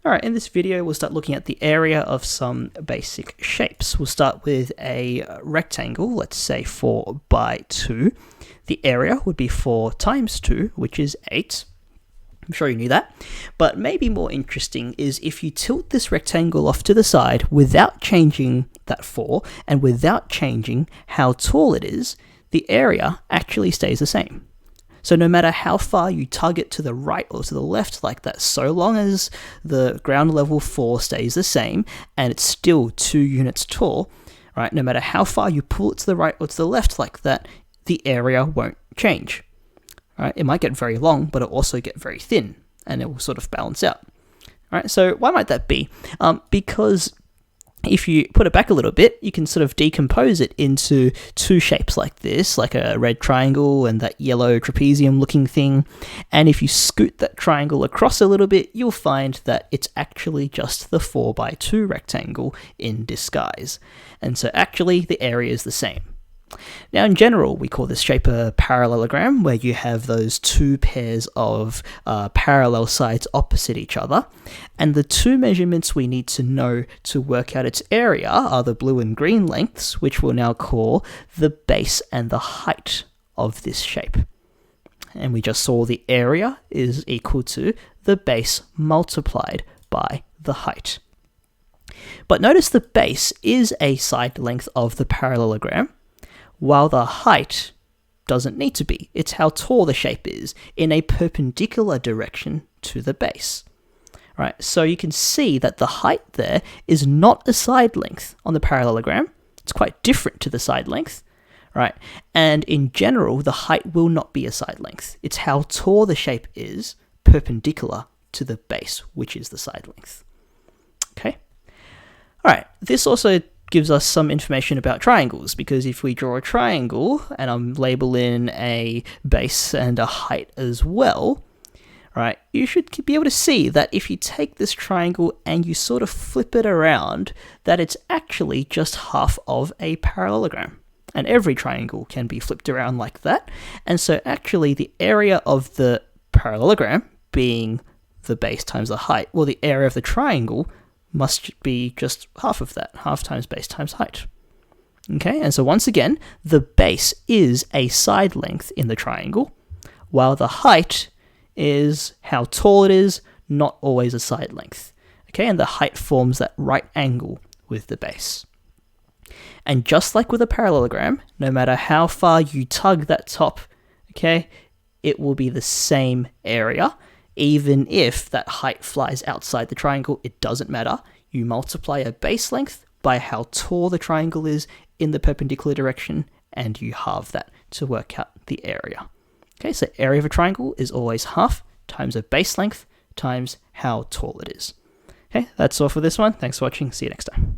Alright, in this video we'll start looking at the area of some basic shapes. We'll start with a rectangle, let's say 4 by 2. The area would be 4 times 2, which is 8. I'm sure you knew that. But maybe more interesting is if you tilt this rectangle off to the side without changing that 4 and without changing how tall it is, the area actually stays the same. So no matter how far you tug it to the right or to the left like that, so long as the ground level 4 stays the same and it's still 2 units tall, right? No matter how far you pull it to the right or to the left like that, the area won't change. Right? It might get very long, but it'll also get very thin, and it will sort of balance out. Right? So why might that be? Because if you put it back a little bit, you can sort of decompose it into two shapes like this, like a red triangle and that yellow trapezium looking thing. And if you scoot that triangle across a little bit, you'll find that it's actually just the 4 by 2 rectangle in disguise. And so actually the area is the same. Now in general, we call this shape a parallelogram, where you have those two pairs of parallel sides opposite each other, and the two measurements we need to know to work out its area are the blue and green lengths, which we'll now call the base and the height of this shape. And we just saw the area is equal to the base multiplied by the height. But notice the base is a side length of the parallelogram, while the height doesn't need to be. It's how tall the shape is in a perpendicular direction to the base. Right? So you can see that the height there is not a side length on the parallelogram. It's quite different to the side length. Right? And in general, the height will not be a side length. It's how tall the shape is perpendicular to the base, which is the side length. Okay? Alright, this also gives us some information about triangles, because if we draw a triangle and I'm labeling a base and a height as well, right, you should be able to see that if you take this triangle and you sort of flip it around, that it's actually just half of a parallelogram. And every triangle can be flipped around like that. And so actually the area of the parallelogram, being the base times the height, well, the area of the triangle must be just half of that, half times base times height. Okay, and so once again, the base is a side length in the triangle, while the height is how tall it is, not always a side length. Okay, and the height forms that right angle with the base. And just like with a parallelogram, no matter how far you tug that top, okay, it will be the same area. Even if that height flies outside the triangle, it doesn't matter. You multiply a base length by how tall the triangle is in the perpendicular direction, and you halve that to work out the area. Okay, so area of a triangle is always half times a base length times how tall it is. Okay, that's all for this one. Thanks for watching. See you next time.